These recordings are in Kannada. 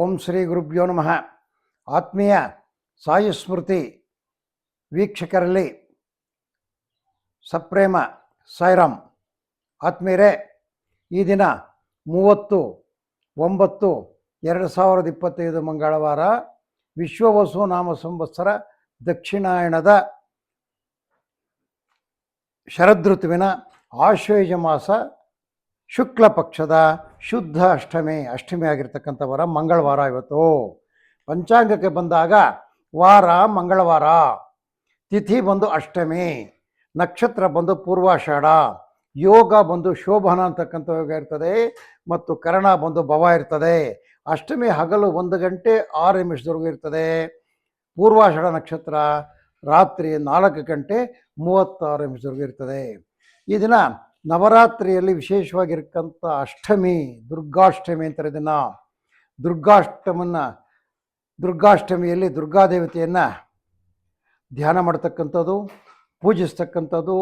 ಓಂ ಶ್ರೀ ಗುರುಭ್ಯೋ ನಮಃ. ಆತ್ಮೀಯ ಸಾಯಿ ಸ್ಮೃತಿ ವೀಕ್ಷಕರಲ್ಲಿ ಸಪ್ರೇಮ ಸಾಯಿರಾಮ್. ಆತ್ಮೀಯರೇ, ಈ ದಿನ 30/9/2025 ಮಂಗಳವಾರ, ವಿಶ್ವವಸು ನಾಮ ಸಂವತ್ಸರ ದಕ್ಷಿಣಾಯಣದ ಶರದೃತುವಿನ ಆಶ್ವಯುಜ ಮಾಸ ಶುಕ್ಲ ಪಕ್ಷದ ಶುದ್ಧ ಅಷ್ಟಮಿ ಆಗಿರ್ತಕ್ಕಂಥ ವಾರ ಮಂಗಳವಾರ. ಇವತ್ತು ಪಂಚಾಂಗಕ್ಕೆ ಬಂದಾಗ ವಾರ ಮಂಗಳವಾರ, ತಿಥಿ ಬಂದು ಅಷ್ಟಮಿ, ನಕ್ಷತ್ರ ಬಂದು ಪೂರ್ವಾಷಾಢ, ಯೋಗ ಬಂದು ಶೋಭನ ಅಂತಕ್ಕಂಥ ಯೋಗ ಇರ್ತದೆ, ಮತ್ತು ಕರ್ಣ ಬಂದು ಭವ ಇರ್ತದೆ. ಅಷ್ಟಮಿ ಹಗಲು 1 ಗಂಟೆ 6 ನಿಮಿಷದವರೆಗೂ ಇರ್ತದೆ. ಪೂರ್ವಾಷಾಢ ನಕ್ಷತ್ರ ರಾತ್ರಿ 4 ಗಂಟೆ 36 ನಿಮಿಷದವರೆಗೂ ಇರ್ತದೆ. ಈ ದಿನ ನವರಾತ್ರಿಯಲ್ಲಿ ವಿಶೇಷವಾಗಿರ್ತಕ್ಕಂಥ ಅಷ್ಟಮಿ, ದುರ್ಗಾಷ್ಟಮಿ ಅಂತಾರೆ ಇದನ್ನು. ದುರ್ಗಾಷ್ಟಮಿಯಲ್ಲಿ ದುರ್ಗಾದೇವತೆಯನ್ನು ಧ್ಯಾನ ಮಾಡ್ತಕ್ಕಂಥದ್ದು, ಪೂಜಿಸ್ತಕ್ಕಂಥದ್ದು,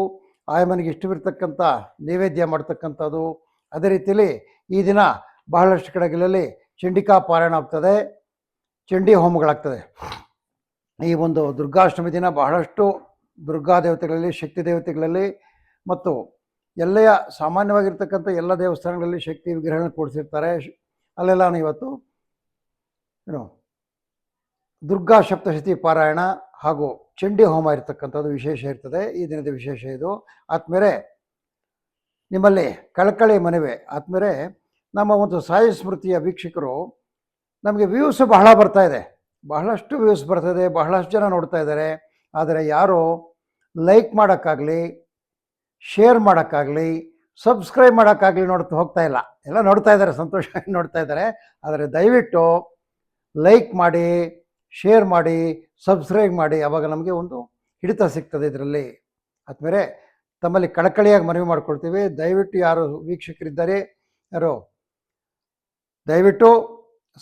ಆಯಮ್ಮನಿಗೆ ಇಷ್ಟವಿರ್ತಕ್ಕಂಥ ನೈವೇದ್ಯ ಮಾಡ್ತಕ್ಕಂಥದ್ದು. ಅದೇ ರೀತಿಯಲ್ಲಿ ಈ ದಿನ ಬಹಳಷ್ಟು ಕಡೆಗಳಲ್ಲಿ ಚಂಡಿಕಾ ಪಾರಾಯಣ ಆಗ್ತದೆ, ಚಂಡಿ ಹೋಮಗಳಾಗ್ತದೆ. ಈ ಒಂದು ದುರ್ಗಾಷ್ಟಮಿ ದಿನ ಬಹಳಷ್ಟು ದುರ್ಗಾ ದೇವತೆಗಳಲ್ಲಿ, ಶಕ್ತಿ ದೇವತೆಗಳಲ್ಲಿ ಮತ್ತು ಎಲ್ಲೆಯ ಸಾಮಾನ್ಯವಾಗಿರ್ತಕ್ಕಂಥ ಎಲ್ಲ ದೇವಸ್ಥಾನಗಳಲ್ಲಿ ಶಕ್ತಿ ವಿಗ್ರಹಗಳನ್ನ ಕೂಡಿಸಿರ್ತಾರೆ. ಅಲ್ಲೆಲ್ಲ ಇವತ್ತು ದುರ್ಗಾ ಸಪ್ತಶತಿ ಪಾರಾಯಣ ಹಾಗೂ ಚಂಡಿ ಹೋಮ ಇರತಕ್ಕಂಥದ್ದು ವಿಶೇಷ ಇರ್ತದೆ. ಈ ದಿನದ ವಿಶೇಷ ಇದು. ಆತ್ಮೇಲೆ ನಿಮ್ಮಲ್ಲಿ ಕಳಕಳಿ ಮನವಿ. ಆತ್ಮೇಲೆ ನಮ್ಮ ಒಂದು ಸಾಯಿ ಸ್ಮೃತಿಯ ವೀಕ್ಷಕರು ನಮಗೆ ವ್ಯೂಸ್ ಬಹಳ ಬರ್ತಾ ಇದೆ, ಬಹಳಷ್ಟು ವ್ಯೂಸ್ ಬರ್ತದೆ, ಬಹಳಷ್ಟು ಜನ ನೋಡ್ತಾ ಇದ್ದಾರೆ. ಆದರೆ ಯಾರು ಲೈಕ್ ಮಾಡೋಕ್ಕಾಗಲಿ, ಶೇರ್ ಮಾಡೋಕ್ಕಾಗಲಿ, ಸಬ್ಸ್ಕ್ರೈಬ್ ಮಾಡೋಕ್ಕಾಗಲಿ ಹೋಗ್ತಾ ಇಲ್ಲ. ಎಲ್ಲ ನೋಡ್ತಾ ಇದ್ದಾರೆ, ಸಂತೋಷವಾಗಿ ನೋಡ್ತಾ ಇದ್ದಾರೆ. ಆದರೆ ದಯವಿಟ್ಟು ಲೈಕ್ ಮಾಡಿ, ಶೇರ್ ಮಾಡಿ, ಸಬ್ಸ್ಕ್ರೈಬ್ ಮಾಡಿ. ಆವಾಗ ನಮಗೆ ಒಂದು ಹಿಡಿತ ಸಿಗ್ತದೆ ಇದರಲ್ಲಿ. ಆದ್ಮೇಲೆ ತಮ್ಮಲ್ಲಿ ಕಳಕಳಿಯಾಗಿ ಮನವಿ ಮಾಡ್ಕೊಳ್ತೀವಿ, ದಯವಿಟ್ಟು ಯಾರು ವೀಕ್ಷಕರಿದ್ದಾರೆ ಯಾರು ದಯವಿಟ್ಟು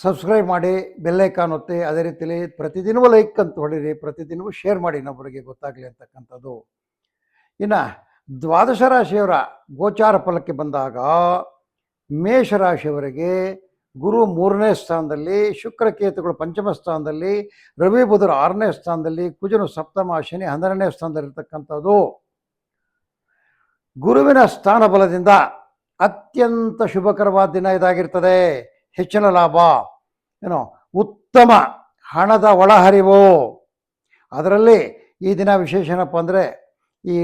ಸಬ್ಸ್ಕ್ರೈಬ್ ಮಾಡಿ, ಬೆಲ್ಲೈಕಾನ್ ಒತ್ತಿ. ಅದೇ ರೀತಿಯಲ್ಲಿ ಪ್ರತಿದಿನವೂ ಲೈಕ್ ಅಂತ ಹೊಡೀರಿ, ಪ್ರತಿದಿನವೂ ಶೇರ್ ಮಾಡಿ, ಇನ್ನೊಬ್ಬರಿಗೆ ಗೊತ್ತಾಗಲಿ ಅಂತಕ್ಕಂಥದ್ದು. ಇನ್ನು ದ್ವಾದಶ ರಾಶಿಯವರ ಗೋಚಾರ ಫಲಕ್ಕೆ ಬಂದಾಗ ಮೇಷರಾಶಿಯವರಿಗೆ ಗುರು 3ನೇ ಸ್ಥಾನದಲ್ಲಿ, ಶುಕ್ರ ಕೇತುಗಳು 5ಮ ಸ್ಥಾನದಲ್ಲಿ, ರವಿ ಬುಧರು 6ನೇ ಸ್ಥಾನದಲ್ಲಿ, ಕುಜನು ಸಪ್ತಮ, ಶನಿ 12ನೇ ಸ್ಥಾನದಲ್ಲಿರ್ತಕ್ಕಂಥದ್ದು. ಗುರುವಿನ ಸ್ಥಾನ ಬಲದಿಂದ ಅತ್ಯಂತ ಶುಭಕರವಾದ ದಿನ ಇದಾಗಿರ್ತದೆ. ಹೆಚ್ಚಿನ ಲಾಭ, ಉತ್ತಮ ಹಣದ ಒಳಹರಿವು. ಅದರಲ್ಲಿ ಈ ದಿನ ವಿಶೇಷ ಏನಪ್ಪ ಅಂದರೆ, ಈ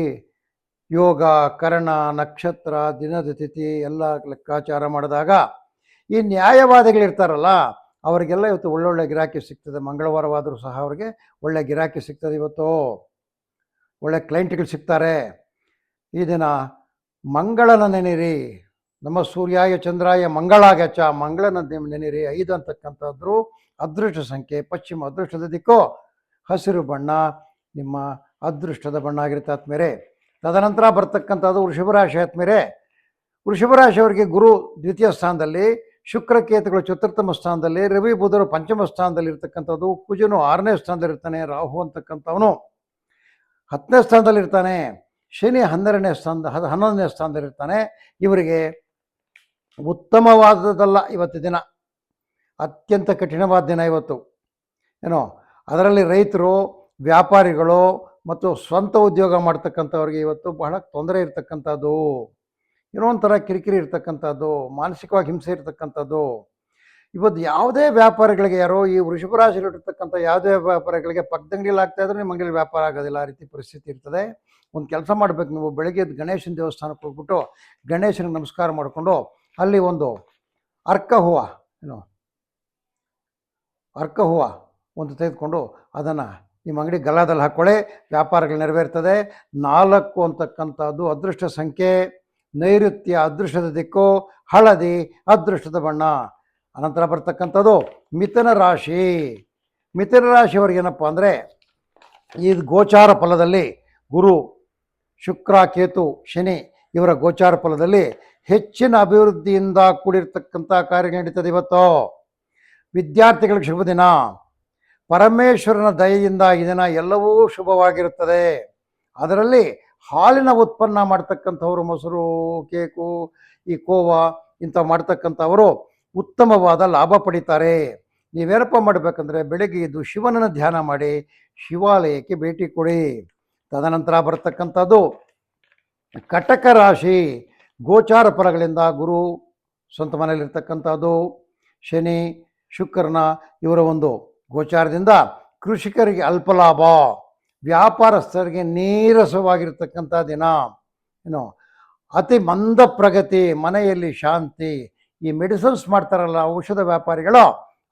ಯೋಗ, ಕರ್ಣ, ನಕ್ಷತ್ರ, ದಿನದ ತಿಥಿ ಎಲ್ಲ ಲೆಕ್ಕಾಚಾರ ಮಾಡಿದಾಗ ಈ ನ್ಯಾಯವಾದಿಗಳಿರ್ತಾರಲ್ಲ ಅವರಿಗೆಲ್ಲ ಇವತ್ತು ಒಳ್ಳೊಳ್ಳೆ ಗಿರಾಕಿ ಸಿಗ್ತದೆ. ಮಂಗಳವಾರವಾದರೂ ಸಹ ಅವರಿಗೆ ಒಳ್ಳೆ ಗಿರಾಕಿ ಸಿಗ್ತದೆ. ಇವತ್ತು ಒಳ್ಳೆ ಕ್ಲೈಂಟ್ಗಳು ಸಿಗ್ತಾರೆ. ಈ ದಿನ ಮಂಗಳನ ನೆನೆಯಿರಿ. ನಮ್ಮ ಸೂರ್ಯಾಯ ಚಂದ್ರಾಯ ಮಂಗಳಾಗಚ, ಮಂಗಳನ ನೆನೆಯಿರಿ. 5 ಅಂತಕ್ಕಂಥದ್ದು ಅದೃಷ್ಟ ಸಂಖ್ಯೆ. ಪಶ್ಚಿಮ ಅದೃಷ್ಟದ ದಿಕ್ಕು, ಹಸಿರು ಬಣ್ಣ ನಿಮ್ಮ ಅದೃಷ್ಟದ ಬಣ್ಣ ಆಗಿರುತ್ತೆ ಆತ್ಮೇಲೆ. ತದನಂತರ ಬರ್ತಕ್ಕಂಥದ್ದು ವೃಷಭ ರಾಶಿ ಆತ್ಮೇಲೆ. ವೃಷಭ ರಾಶಿಯವರಿಗೆ ಗುರು 2ಯ ಸ್ಥಾನದಲ್ಲಿ, ಶುಕ್ರ ಕೇತುಗಳು 4ಮ ಸ್ಥಾನದಲ್ಲಿ, ರವಿ ಬುಧರು 5ಮ ಸ್ಥಾನದಲ್ಲಿ ಇರ್ತಕ್ಕಂಥದ್ದು, ಕುಜನು 6ನೇ ಸ್ಥಾನದಲ್ಲಿರ್ತಾನೆ, ರಾಹು ಅಂತಕ್ಕಂಥವನು 10ನೇ ಸ್ಥಾನದಲ್ಲಿರ್ತಾನೆ, ಶನಿ 11ನೇ ಸ್ಥಾನದಲ್ಲಿರ್ತಾನೆ. ಇವರಿಗೆ ಉತ್ತಮವಾದದಲ್ಲ ಇವತ್ತು ದಿನ, ಅತ್ಯಂತ ಕಠಿಣವಾದ ದಿನ ಇವತ್ತು. ಅದರಲ್ಲಿ ರೈತರು, ವ್ಯಾಪಾರಿಗಳು ಮತ್ತು ಸ್ವಂತ ಉದ್ಯೋಗ ಮಾಡ್ತಕ್ಕಂಥವ್ರಿಗೆ ಇವತ್ತು ಬಹಳ ತೊಂದರೆ ಇರ್ತಕ್ಕಂಥದ್ದು, ಒಂಥರ ಕಿರಿಕಿರಿ ಇರ್ತಕ್ಕಂಥದ್ದು, ಮಾನಸಿಕವಾಗಿ ಹಿಂಸೆ ಇರ್ತಕ್ಕಂಥದ್ದು. ಇವತ್ತು ಯಾವುದೇ ವ್ಯಾಪಾರಿಗಳಿಗೆ, ಯಾರೋ ಈ ವೃಷಭ ರಾಶಿಯಲ್ಲಿರ್ತಕ್ಕಂಥ ಯಾವುದೇ ವ್ಯಾಪಾರಿಗಳಿಗೆ ಪಕ್ಕದಂಗಡಿಯಲ್ಲಿ ಆಗ್ತಾ ಇದ್ರೆ ನಿಮ್ಮ ಅಂಗಡಿಯಲ್ಲಿ ವ್ಯಾಪಾರ ಆಗೋದಿಲ್ಲ, ಆ ರೀತಿ ಪರಿಸ್ಥಿತಿ ಇರ್ತದೆ. ಒಂದು ಕೆಲಸ ಮಾಡಬೇಕು ನೀವು, ಬೆಳಗ್ಗೆ ಗಣೇಶನ ದೇವಸ್ಥಾನಕ್ಕೆ ಹೋಗ್ಬಿಟ್ಟು ಗಣೇಶನಿಗೆ ನಮಸ್ಕಾರ ಮಾಡಿಕೊಂಡು ಅಲ್ಲಿ ಒಂದು ಅರ್ಕ ಹೂವು ಒಂದು ತೆಗೆದುಕೊಂಡು ಅದನ್ನು ನಿಮ್ಮ ಅಂಗಡಿ ಗಲಾದಲ್ಲಿ ಹಾಕ್ಕೊಳ್ಳಿ, ವ್ಯಾಪಾರಗಳು ನೆರವೇರ್ತದೆ. 4 ಅಂತಕ್ಕಂಥದ್ದು ಅದೃಷ್ಟ ಸಂಖ್ಯೆ, ನೈಋತ್ಯ ಅದೃಷ್ಟದ ದಿಕ್ಕು, ಹಳದಿ ಅದೃಷ್ಟದ ಬಣ್ಣ. ಅನಂತರ ಬರ್ತಕ್ಕಂಥದ್ದು ಮಿಥುನ ರಾಶಿ. ಮಿಥುನ ರಾಶಿಯವರಿಗೇನಪ್ಪ ಅಂದರೆ, ಈ ಗೋಚಾರ ಫಲದಲ್ಲಿ ಗುರು, ಶುಕ್ರ, ಕೇತು, ಶನಿ ಇವರ ಗೋಚಾರ ಫಲದಲ್ಲಿ ಹೆಚ್ಚಿನ ಅಭಿವೃದ್ಧಿಯಿಂದ ಕೂಡಿರ್ತಕ್ಕಂಥ ಕಾರ್ಯಗಳು ನಡೀತದೆ ಇವತ್ತು. ವಿದ್ಯಾರ್ಥಿಗಳಿಗೆ ಶುಭ ದಿನ. ಪರಮೇಶ್ವರನ ದಯೆಯಿಂದ ಈ ದಿನ ಎಲ್ಲವೂ ಶುಭವಾಗಿರುತ್ತದೆ. ಅದರಲ್ಲಿ ಹಾಲಿನ ಉತ್ಪನ್ನ ಮಾಡ್ತಕ್ಕಂಥವ್ರು, ಮೊಸರು, ಕೇಕು, ಈ ಕೋವಾ ಇಂಥ ಮಾಡ್ತಕ್ಕಂಥವರು ಉತ್ತಮವಾದ ಲಾಭ ಪಡಿತಾರೆ. ನೀವೇನಪ್ಪ ಮಾಡಬೇಕಂದ್ರೆ ಬೆಳಗ್ಗೆ ಎದ್ದು ಶಿವನನ್ನು ಧ್ಯಾನ ಮಾಡಿ ಶಿವಾಲಯಕ್ಕೆ ಭೇಟಿ ಕೊಡಿ. ತದನಂತರ ಬರ್ತಕ್ಕಂಥದ್ದು ಕಟಕ ರಾಶಿ. ಗೋಚಾರ ಫಲಗಳಿಂದ ಗುರು ಸ್ವಂತ ಮನೆಯಲ್ಲಿರ್ತಕ್ಕಂಥದ್ದು, ಶನಿ ಶುಕ್ರನ ಇವರ ಒಂದು ಗೋಚಾರದಿಂದ ಕೃಷಿಕರಿಗೆ ಅಲ್ಪ ಲಾಭ, ವ್ಯಾಪಾರಸ್ಥರಿಗೆ ನೀರಸವಾಗಿರ್ತಕ್ಕಂಥ ದಿನ. ಏನು ಅತಿ ಮಂದ ಪ್ರಗತಿ, ಮನೆಯಲ್ಲಿ ಶಾಂತಿ. ಈ ಮೆಡಿಸಿನ್ಸ್ ಮಾಡ್ತಾರಲ್ಲ ಔಷಧ ವ್ಯಾಪಾರಿಗಳು,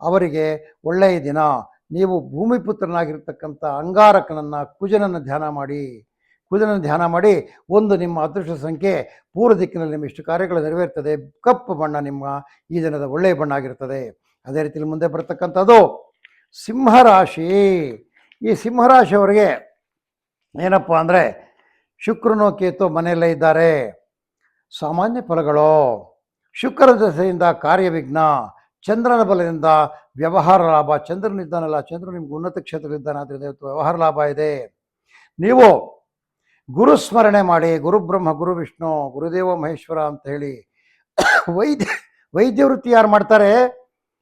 ಅವರಿಗೆ ಒಳ್ಳೆಯ ದಿನ. ನೀವು ಭೂಮಿಪುತ್ರನಾಗಿರ್ತಕ್ಕಂಥ ಅಂಗಾರಕನನ್ನು ಕುಜನನ್ನು ಧ್ಯಾನ ಮಾಡಿ ಒಂದು ನಿಮ್ಮ ಅದೃಷ್ಟ ಸಂಖ್ಯೆ ಪೂರ್ವ ದಿಕ್ಕಿನಲ್ಲಿ ನಿಮ್ಮ ಇಷ್ಟು ಕಾರ್ಯಗಳು ನೆರವೇರ್ತದೆ. ಕಪ್ಪು ಬಣ್ಣ ನಿಮ್ಮ ಈ ದಿನದ ಒಳ್ಳೆಯ ಬಣ್ಣ ಆಗಿರ್ತದೆ. ಅದೇ ರೀತಿಯಲ್ಲಿ ಮುಂದೆ ಬರ್ತಕ್ಕಂಥದ್ದು ಸಿಂಹರಾಶಿ. ಈ ಸಿಂಹರಾಶಿಯವರಿಗೆ ಏನಪ್ಪ ಅಂದರೆ ಶುಕ್ರನೋ ಕೇತು ಮನೆಯಲ್ಲೇ ಇದ್ದಾರೆ. ಸಾಮಾನ್ಯ ಫಲಗಳು, ಶುಕ್ರ ದಶೆಯಿಂದ ಕಾರ್ಯವಿಘ್ನ, ಚಂದ್ರನ ಬಲದಿಂದ ವ್ಯವಹಾರ ಲಾಭ. ಚಂದ್ರನಿದ್ದಾನಲ್ಲ, ಚಂದ್ರ ನಿಮ್ಗೆ ಉನ್ನತ ಕ್ಷೇತ್ರದಲ್ಲಿದ್ದಾನೆ, ಆದ್ದರಿಂದ ಇವತ್ತು ವ್ಯವಹಾರ ಲಾಭ ಇದೆ. ನೀವು ಗುರುಸ್ಮರಣೆ ಮಾಡಿ, ಗುರು ಬ್ರಹ್ಮ ಗುರು ವಿಷ್ಣು ಗುರುದೇವ ಮಹೇಶ್ವರ ಅಂತ ಹೇಳಿ ವೈದ್ಯ ವೃತ್ತಿ ಯಾರು ಮಾಡ್ತಾರೆ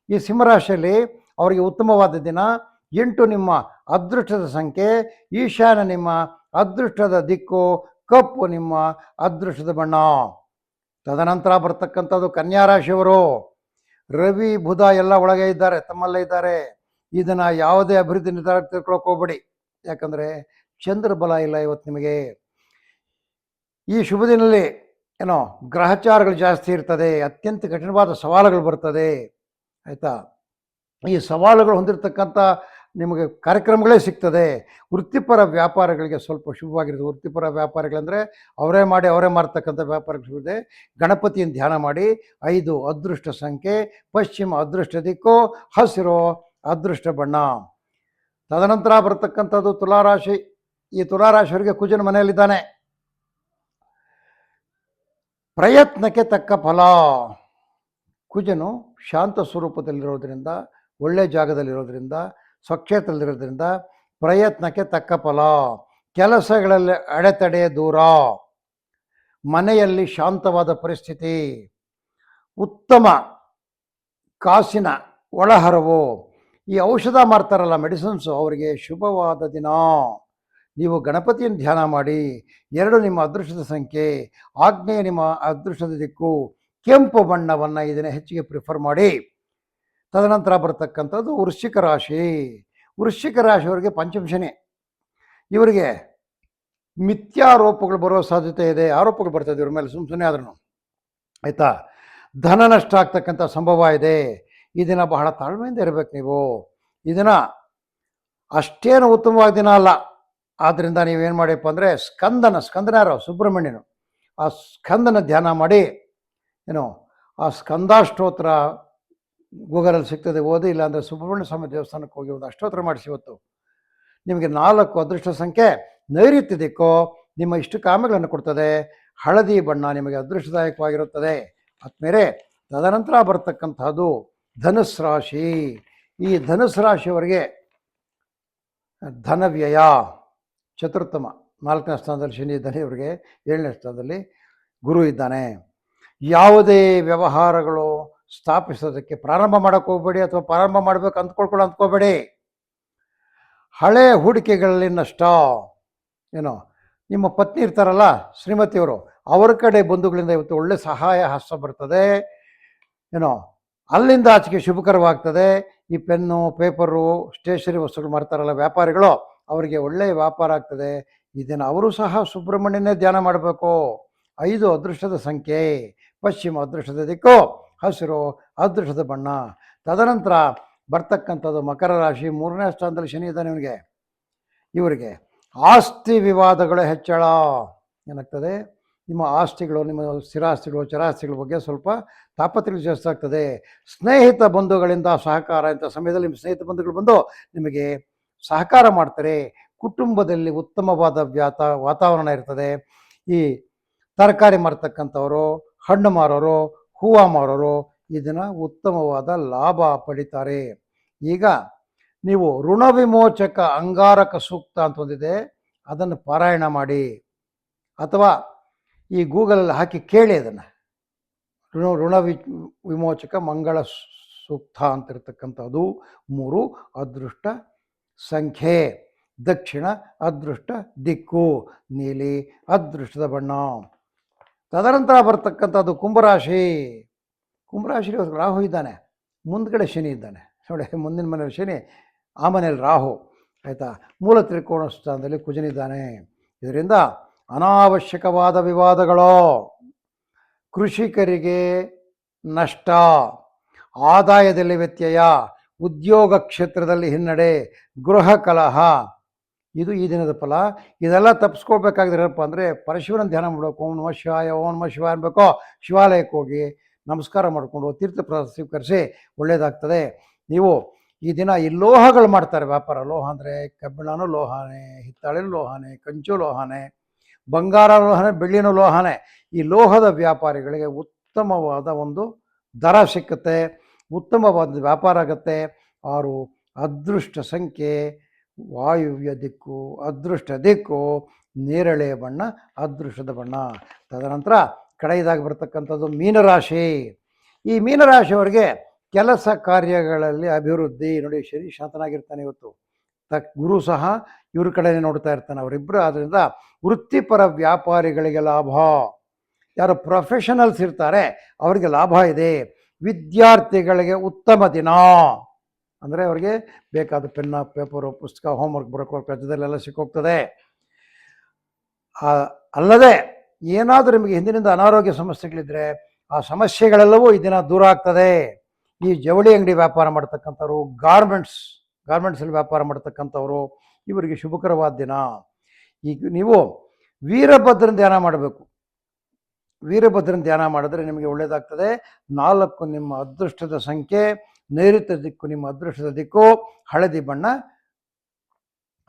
ಈ ಸಿಂಹರಾಶಿಯಲ್ಲಿ ಅವರಿಗೆ ಉತ್ತಮವಾದ ದಿನ. 8 ನಿಮ್ಮ ಅದೃಷ್ಟದ ಸಂಖ್ಯೆ, ಈಶಾನ್ಯ ನಿಮ್ಮ ಅದೃಷ್ಟದ ದಿಕ್ಕು, ಕಪ್ಪು ನಿಮ್ಮ ಅದೃಷ್ಟದ ಬಣ್ಣ. ತದನಂತರ ಬರ್ತಕ್ಕಂಥದ್ದು ಕನ್ಯಾ ರಾಶಿಯವರು. ರವಿ ಬುಧ ಎಲ್ಲ ಒಳಗೆ ಇದ್ದಾರೆ, ತಮ್ಮಲ್ಲೇ ಇದ್ದಾರೆ. ಇದನ್ನು ಯಾವುದೇ ಅಭಿವೃದ್ಧಿ ನಿರ್ಧಾರ ತಿಳ್ಕೊಳಕ್ಕೆ ಹೋಗ್ಬೇಡಿ, ಯಾಕಂದರೆ ಚಂದ್ರ ಬಲ ಇಲ್ಲ ಇವತ್ತು ನಿಮಗೆ. ಈ ಶುಭ ದಿನದಲ್ಲಿ ಏನೋ ಗ್ರಹಚಾರಗಳು ಜಾಸ್ತಿ ಇರ್ತದೆ, ಅತ್ಯಂತ ಕಠಿಣವಾದ ಸವಾಲುಗಳು ಬರ್ತದೆ, ಆಯಿತಾ. ಈ ಸವಾಲುಗಳು ಹೊಂದಿರತಕ್ಕಂಥ ನಿಮಗೆ ಕಾರ್ಯಕ್ರಮಗಳೇ ಸಿಗ್ತದೆ. ವೃತ್ತಿಪರ ವ್ಯಾಪಾರಗಳಿಗೆ ಸ್ವಲ್ಪ ಶುಭವಾಗಿರುತ್ತೆ. ವೃತ್ತಿಪರ ವ್ಯಾಪಾರಗಳಂದರೆ ಅವರೇ ಮಾಡಿ ಅವರೇ ಮಾರ್ತಕ್ಕಂಥ ವ್ಯಾಪಾರಗಳು ಶುಭ. ಗಣಪತಿಯನ್ನು ಧ್ಯಾನ ಮಾಡಿ. 5 ಅದೃಷ್ಟ ಸಂಖ್ಯೆ, ಪಶ್ಚಿಮ ಅದೃಷ್ಟ ದಿಕ್ಕು, ಹಸಿರು ಅದೃಷ್ಟ ಬಣ್ಣ. ತದನಂತರ ಬರ್ತಕ್ಕಂಥದ್ದು ತುಲಾರಾಶಿ. ಈ ತುಲಾರಾಶಿಯವರಿಗೆ ಕುಜನ ಮನೆಯಲ್ಲಿದ್ದಾನೆ. ಪ್ರಯತ್ನಕ್ಕೆ ತಕ್ಕ ಫಲ. ಕುಜನು ಶಾಂತ ಸ್ವರೂಪದಲ್ಲಿರೋದ್ರಿಂದ, ಒಳ್ಳೆಯ ಜಾಗದಲ್ಲಿರೋದ್ರಿಂದ, ಸ್ವಕ್ಷೇತ್ರದಲ್ಲಿರೋದ್ರಿಂದ ಪ್ರಯತ್ನಕ್ಕೆ ತಕ್ಕ ಫಲ. ಕೆಲಸಗಳಲ್ಲಿ ಅಡೆತಡೆ ದೂರ, ಮನೆಯಲ್ಲಿ ಶಾಂತವಾದ ಪರಿಸ್ಥಿತಿ, ಉತ್ತಮ ಕಾಸಿನ ಒಳಹರವು. ಈ ಔಷಧ ಮಾಡ್ತಾರಲ್ಲ ಮೆಡಿಸಿನ್ಸು, ಅವರಿಗೆ ಶುಭವಾದ ದಿನ. ನೀವು ಗಣಪತಿಯನ್ನು ಧ್ಯಾನ ಮಾಡಿ. 2 ನಿಮ್ಮ ಅದೃಷ್ಟದ ಸಂಖ್ಯೆ, ಆಗ್ನೇಯ ನಿಮ್ಮ ಅದೃಷ್ಟದ ದಿಕ್ಕು, ಕೆಂಪು ಬಣ್ಣವನ್ನು ಇದನ್ನು ಹೆಚ್ಚಿಗೆ ಪ್ರಿಫರ್ ಮಾಡಿ. ತದನಂತರ ಬರ್ತಕ್ಕಂಥದ್ದು ವೃಶ್ಚಿಕ ರಾಶಿ. ವೃಶ್ಚಿಕ ರಾಶಿಯವರಿಗೆ ಪಂಚಮ ಶನಿ. ಇವರಿಗೆ ಮಿಥ್ಯಾರೋಪಗಳು ಬರೋ ಸಾಧ್ಯತೆ ಇದೆ, ಆರೋಪಗಳು ಬರ್ತದೆ ಇವ್ರ ಮೇಲೆ ಸುಮ್ಮನೆ ಆದ್ರೂ, ಆಯಿತಾ. ಧನ ನಷ್ಟ ಆಗ್ತಕ್ಕಂಥ ಸಂಭವ ಇದೆ. ಈ ದಿನ ಬಹಳ ತಾಳ್ಮೆಯಿಂದ ಇರಬೇಕು ನೀವು. ಈ ದಿನ ಅಷ್ಟೇನು ಉತ್ತಮವಾದ ದಿನ ಅಲ್ಲ. ಆದ್ದರಿಂದ ನೀವೇನು ಮಾಡಿಯಪ್ಪ ಅಂದರೆ ಸ್ಕಂದನ ಯಾರೋ ಸುಬ್ರಹ್ಮಣ್ಯನು, ಆ ಸ್ಕಂದನ ಧ್ಯಾನ ಮಾಡಿ. ಏನು ಆ ಸ್ಕಂದಾಷ್ಟೋತ್ರ ಗೂಗಲಲ್ಲಿ ಸಿಗ್ತದೆ, ಓದಿ. ಇಲ್ಲಾಂದರೆ ಸುಬ್ರಹ್ಮಣ್ಯ ಸ್ವಾಮಿ ದೇವಸ್ಥಾನಕ್ಕೆ ಹೋಗಿ ಒಂದು ಅಷ್ಟೋತ್ರ ಮಾಡಿಸಿ. ಇವತ್ತು ನಿಮಗೆ 4 ಅದೃಷ್ಟ ಸಂಖ್ಯೆ, ನೈಋತ್ಯ ದಿಕ್ಕು ನಿಮ್ಮ ಇಷ್ಟು ಕಾಮಗಳನ್ನು ಕೊಡ್ತದೆ. ಹಳದಿ ಬಣ್ಣ ನಿಮಗೆ ಅದೃಷ್ಟದಾಯಕವಾಗಿರುತ್ತದೆ. ಆದ್ಮೇಲೆ ತದನಂತರ ಬರ್ತಕ್ಕಂಥದ್ದು ಧನುಸ್ ರಾಶಿ. ಈ ಧನುಸ್ ರಾಶಿಯವರಿಗೆ ಧನವ್ಯಯ ಚತುರ್ಥಮ, 4ನೇ ಸ್ಥಾನದಲ್ಲಿ ಶನಿ ಇದ್ದಾನೆ. ಇವರಿಗೆ 7ನೇ ಸ್ಥಾನದಲ್ಲಿ ಗುರು ಇದ್ದಾನೆ. ಯಾವುದೇ ವ್ಯವಹಾರಗಳು ಸ್ಥಾಪಿಸೋದಕ್ಕೆ ಪ್ರಾರಂಭ ಮಾಡೋಕ್ಕೆ ಹೋಗಬೇಡಿ, ಅಥವಾ ಪ್ರಾರಂಭ ಮಾಡಬೇಕು ಅಂದ್ಕೊಳ್ಬೇಡಿ. ಹಳೆ ಹೂಡಿಕೆಗಳಲ್ಲಿ ನಷ್ಟ. ಏನೋ ನಿಮ್ಮ ಪತ್ನಿ ಇರ್ತಾರಲ್ಲ ಶ್ರೀಮತಿಯವರು, ಅವರ ಕಡೆ ಬಂಧುಗಳಿಂದ ಇವತ್ತು ಒಳ್ಳೆ ಸಹಾಯ ಹಸ್ತ ಬರ್ತದೆ. ಏನೋ ಅಲ್ಲಿಂದ ಆಚೆಗೆ ಶುಭಕರವಾಗ್ತದೆ. ಈ ಪೆನ್ನು ಪೇಪರು ಸ್ಟೇಷನರಿ ವಸ್ತುಗಳು ಮಾಡ್ತಾರಲ್ಲ ವ್ಯಾಪಾರಿಗಳು, ಅವರಿಗೆ ಒಳ್ಳೆಯ ವ್ಯಾಪಾರ ಆಗ್ತದೆ. ಇದನ್ನು ಅವರು ಸಹ ಸುಬ್ರಹ್ಮಣ್ಯನೇ ಧ್ಯಾನ ಮಾಡಬೇಕು. 5 ಅದೃಷ್ಟದ ಸಂಖ್ಯೆ, ಪಶ್ಚಿಮ ಅದೃಷ್ಟದ ದಿಕ್ಕು, ಹಸಿರು ಅದೃಷ್ಟದ ಬಣ್ಣ. ತದನಂತರ ಬರ್ತಕ್ಕಂಥದ್ದು ಮಕರ ರಾಶಿ. 3ನೇ ಸ್ಥಾನದಲ್ಲಿ ಶನಿ ಇದ್ದಾನೆ ಇವನಿಗೆ. ಇವರಿಗೆ ಆಸ್ತಿ ವಿವಾದಗಳ ಹೆಚ್ಚಳ. ಏನಾಗ್ತದೆ, ನಿಮ್ಮ ಆಸ್ತಿಗಳು, ನಿಮ್ಮ ಸ್ಥಿರಾಸ್ತಿಗಳು, ಚರಾಸ್ತಿಗಳ ಬಗ್ಗೆ ಸ್ವಲ್ಪ ತಾಪತ್ರಗಳು ಜಾಸ್ತಿ ಆಗ್ತದೆ. ಸ್ನೇಹಿತ ಬಂಧುಗಳಿಂದ ಸಹಕಾರ. ಇಂಥ ಸಮಯದಲ್ಲಿ ನಿಮ್ಮ ಸ್ನೇಹಿತ ಬಂಧುಗಳು ಬಂದು ನಿಮಗೆ ಸಹಕಾರ ಮಾಡ್ತಾರೆ. ಕುಟುಂಬದಲ್ಲಿ ಉತ್ತಮವಾದ ವಾತಾವರಣ ಇರ್ತದೆ. ಈ ತರಕಾರಿ ಮಾರ್ತಕ್ಕಂಥವರು, ಹಣ್ಣು ಮಾರೋರು, ಹೂವು ಮಾರೋರು ಇದನ್ನು ಉತ್ತಮವಾದ ಲಾಭ ಪಡಿತಾರೆ. ಈಗ ನೀವು ಋಣ ವಿಮೋಚಕ ಅಂಗಾರಕ ಸೂಕ್ತ ಅಂತ ಒಂದಿದೆ, ಅದನ್ನು ಪಾರಾಯಣ ಮಾಡಿ, ಅಥವಾ ಈ ಗೂಗಲಲ್ಲಿ ಹಾಕಿ ಕೇಳಿ. ಅದನ್ನು ಋಣ ವಿಮೋಚಕ ಮಂಗಳ ಸೂಕ್ತ ಅಂತಿರ್ತಕ್ಕಂಥದ್ದು. 3 ಅದೃಷ್ಟ ಸಂಖ್ಯೆ. ದಕ್ಷಿಣ ಅದೃಷ್ಟ ದಿಕ್ಕು, ನೀಲಿ ಅದೃಷ್ಟದ ಬಣ್ಣ. ತದನಂತರ ಬರ್ತಕ್ಕಂಥದ್ದು ಕುಂಭರಾಶಿ. ಕುಂಭರಾಶಿಲಿ ರಾಹು ಇದ್ದಾನೆ, ಮುಂದ್ಗಡೆ ಶನಿ ಇದ್ದಾನೆ ನೋಡಿ. ಮುಂದಿನ ಮನೆಯಲ್ಲಿ ಶನಿ, ಆ ಮನೆಯಲ್ಲಿ ರಾಹು, ಆಯಿತಾ. ಮೂಲ ತ್ರಿಕೋಣ ಸ್ಥಾನದಲ್ಲಿ ಕುಜನಿದ್ದಾನೆ. ಇದರಿಂದ ಅನಾವಶ್ಯಕವಾದ ವಿವಾದಗಳು, ಕೃಷಿಕರಿಗೆ ನಷ್ಟ, ಆದಾಯದಲ್ಲಿ ವ್ಯತ್ಯಯ, ಉದ್ಯೋಗ ಕ್ಷೇತ್ರದಲ್ಲಿ ಹಿನ್ನಡೆ, ಗೃಹ ಕಲಹ. ಇದು ಈ ದಿನದ ಫಲ. ಇದೆಲ್ಲ ತಪ್ಪಿಸ್ಕೊಳ್ಬೇಕಾಗಿದ್ರಪ್ಪ ಅಂದರೆ ಪರಶಿವನ ಧ್ಯಾನ ಮಾಡಬೇಕು. ಓಂ ನಮಃ ಶಿವಾಯ, ಓಂ ನಮಃ ಶಿವಾಯ ಅನ್ಬೇಕೋ, ಶಿವಾಲಯಕ್ಕೆ ಹೋಗಿ ನಮಸ್ಕಾರ ಮಾಡಿಕೊಂಡು ತೀರ್ಥ ಪ್ರಸಾದ ಸ್ವೀಕರಿಸಿ ಒಳ್ಳೆಯದಾಗ್ತದೆ. ನೀವು ಈ ದಿನ ಈ ಲೋಹಗಳು ಮಾಡ್ತಾರೆ ವ್ಯಾಪಾರ. ಲೋಹ ಅಂದರೆ ಕಬ್ಬಿಣನೂ ಲೋಹನೇ, ಹಿತ್ತಾಳೆನೂ ಲೋಹನೇ, ಕಂಚು ಲೋಹನೇ, ಬಂಗಾರ ಲೋಹನೇ, ಬೆಳ್ಳಿನೂ ಲೋಹನೇ. ಈ ಲೋಹದ ವ್ಯಾಪಾರಿಗಳಿಗೆ ಉತ್ತಮವಾದ ಒಂದು ದರ ಸಿಕ್ಕುತ್ತೆ, ಉತ್ತಮವಾದ ವ್ಯಾಪಾರ ಆಗುತ್ತೆ. 6 ಅದೃಷ್ಟ ಸಂಖ್ಯೆ, ವಾಯುವ್ಯ ದಿಕ್ಕು ಅದೃಷ್ಟ ದಿಕ್ಕು, ನೇರಳೆ ಬಣ್ಣ ಅದೃಷ್ಟದ ಬಣ್ಣ. ತದನಂತರ ಕಡೆಯದಾಗಿ ಬರ್ತಕ್ಕಂಥದ್ದು ಮೀನರಾಶಿ. ಈ ಮೀನರಾಶಿಯವರಿಗೆ ಕೆಲಸ ಕಾರ್ಯಗಳಲ್ಲಿ ಅಭಿವೃದ್ಧಿ. ನೋಡಿ, ಶನಿ ಶಾಂತನಾಗಿರ್ತಾನೆ ಇವತ್ತು, ಗುರು ಸಹ ಇವ್ರ ಕಡೆನೇ ನೋಡ್ತಾ ಇರ್ತಾನೆ, ಅವರಿಬ್ಬರು. ಆದ್ದರಿಂದ ವೃತ್ತಿಪರ ವ್ಯಾಪಾರಿಗಳಿಗೆ ಲಾಭ. ಯಾರು ಪ್ರೊಫೆಷನಲ್ಸ್ ಇರ್ತಾರೆ ಅವರಿಗೆ ಲಾಭ ಇದೆ. ವಿದ್ಯಾರ್ಥಿಗಳಿಗೆ ಉತ್ತಮ ದಿನ. ಅಂದರೆ ಅವರಿಗೆ ಬೇಕಾದ ಪೆನ್ನ, ಪೇಪರು, ಪುಸ್ತಕ, ಹೋಮ್ವರ್ಕ್ ಬರೋಕ್ಕೆ ರಾಜ್ಯದಲ್ಲೆಲ್ಲ ಸಿಕ್ಕೋಗ್ತದೆ. ಅಲ್ಲದೆ ಏನಾದರೂ ನಿಮಗೆ ಹಿಂದಿನಿಂದ ಅನಾರೋಗ್ಯ ಸಮಸ್ಯೆಗಳಿದ್ದರೆ ಆ ಸಮಸ್ಯೆಗಳೆಲ್ಲವೂ ಈ ದಿನ ದೂರ ಆಗ್ತದೆ. ಈ ಜವಳಿ ಅಂಗಡಿ ವ್ಯಾಪಾರ ಮಾಡ್ತಕ್ಕಂಥವ್ರು, ಗಾರ್ಮೆಂಟ್ಸಲ್ಲಿ ವ್ಯಾಪಾರ ಮಾಡ್ತಕ್ಕಂಥವ್ರು, ಇವರಿಗೆ ಶುಭಕರವಾದ ದಿನ. ಈಗ ನೀವು ವೀರಭದ್ರನ ಧ್ಯಾನ ಮಾಡಬೇಕು. ವೀರಭದ್ರನ ಧ್ಯಾನ ಮಾಡಿದ್ರೆ ನಿಮಗೆ ಒಳ್ಳೆಯದಾಗ್ತದೆ. 4 ನಿಮ್ಮ ಅದೃಷ್ಟದ ಸಂಖ್ಯೆ, ನೈಋತ್ಯ ದಿಕ್ಕು ನಿಮ್ಮ ಅದೃಷ್ಟದ ದಿಕ್ಕು, ಹಳದಿ ಬಣ್ಣ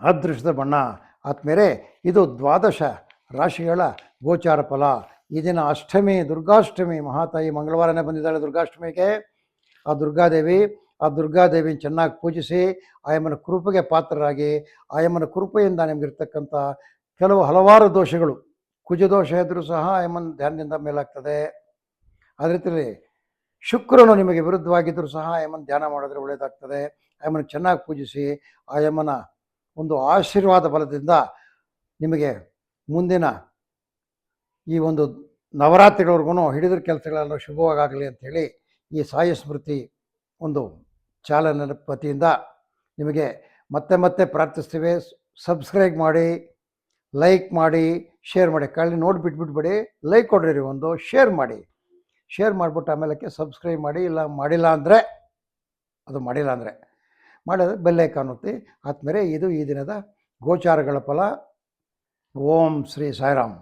ಅದೃಷ್ಟದ ಬಣ್ಣ. ಆದಮೇಲೆ ಇದು 12 ರಾಶಿಗಳ ಗೋಚಾರ ಫಲ. ಈ ದಿನ ಅಷ್ಟಮಿ, ದುರ್ಗಾಷ್ಟಮಿ. ಮಹಾತಾಯಿ ಮಂಗಳವಾರನೇ ಬಂದಿದ್ದಾಳೆ ದುರ್ಗಾಷ್ಟಮಿಗೆ. ಆ ದುರ್ಗಾದೇವಿನ ಚೆನ್ನಾಗಿ ಪೂಜಿಸಿ, ಆಯಮ್ಮನ ಕೃಪೆಗೆ ಪಾತ್ರರಾಗಿ, ಆಯಮ್ಮನ ಕೃಪೆಯಿಂದ ನಿಮಗಿರ್ತಕ್ಕಂಥ ಹಲವಾರು ದೋಷಗಳು, ಕುಜದೋಷ ಇದ್ದರೂ ಸಹ ಆಯಮ್ಮನ ಧ್ಯಾನದಿಂದ ಮೇಲಾಗ್ತದೆ. ಅದೇ ರೀತಿಯಲ್ಲಿ ಶುಕ್ರನು ನಿಮಗೆ ವಿರುದ್ಧವಾಗಿದ್ದರೂ ಸಹ ಆಯಮ್ಮನ ಧ್ಯಾನ ಮಾಡಿದ್ರೆ ಒಳ್ಳೆಯದಾಗ್ತದೆ. ಆಯಮ್ಮನ ಚೆನ್ನಾಗಿ ಪೂಜಿಸಿ, ಆಯಮ್ಮನ ಒಂದು ಆಶೀರ್ವಾದ ಬಲದಿಂದ ನಿಮಗೆ ಮುಂದಿನ ಈ ಒಂದು ನವರಾತ್ರಿಗಳವರೆಗೂ ಹಿಡಿದ್ರ ಕೆಲಸಗಳೆಲ್ಲ ಶುಭವಾಗಲಿ ಅಂಥೇಳಿ ಈ ಸಾಯಿ ಸ್ಮೃತಿ ಒಂದು ಚಾನಲ್ ವತಿಯಿಂದ ನಿಮಗೆ ಮತ್ತೆ ಮತ್ತೆ ಪ್ರಾರ್ಥಿಸ್ತೀವಿ. ಸಬ್ಸ್ಕ್ರೈಬ್ ಮಾಡಿ, ಲೈಕ್ ಮಾಡಿ, ಶೇರ್ ಮಾಡಿ. ಖಾಲಿ ನೋಡಿಬಿಟ್ಬಿಟ್ಬೇಡಿ, ಲೈಕ್ ಕೊಡ್ರಿ, ಒಂದು ಶೇರ್ ಮಾಡಿ. ಶೇರ್ ಮಾಡಿಬಿಟ್ಟು ಆಮೇಲಕ್ಕೆ ಸಬ್ಸ್ಕ್ರೈಬ್ ಮಾಡಿ. ಮಾಡಿಲ್ಲ ಅಂದರೆ ಮಾಡಿದ್ರೆ ಬೆಲ್ಲೈಕಾನ್ ಒತ್ತಿ. ಆದಮೇಲೆ ಇದು ಈ ದಿನದ ಗೋಚಾರಗಳ ಫಲ. ಓಂ ಶ್ರೀ ಸಾಯಿರಾಮ್.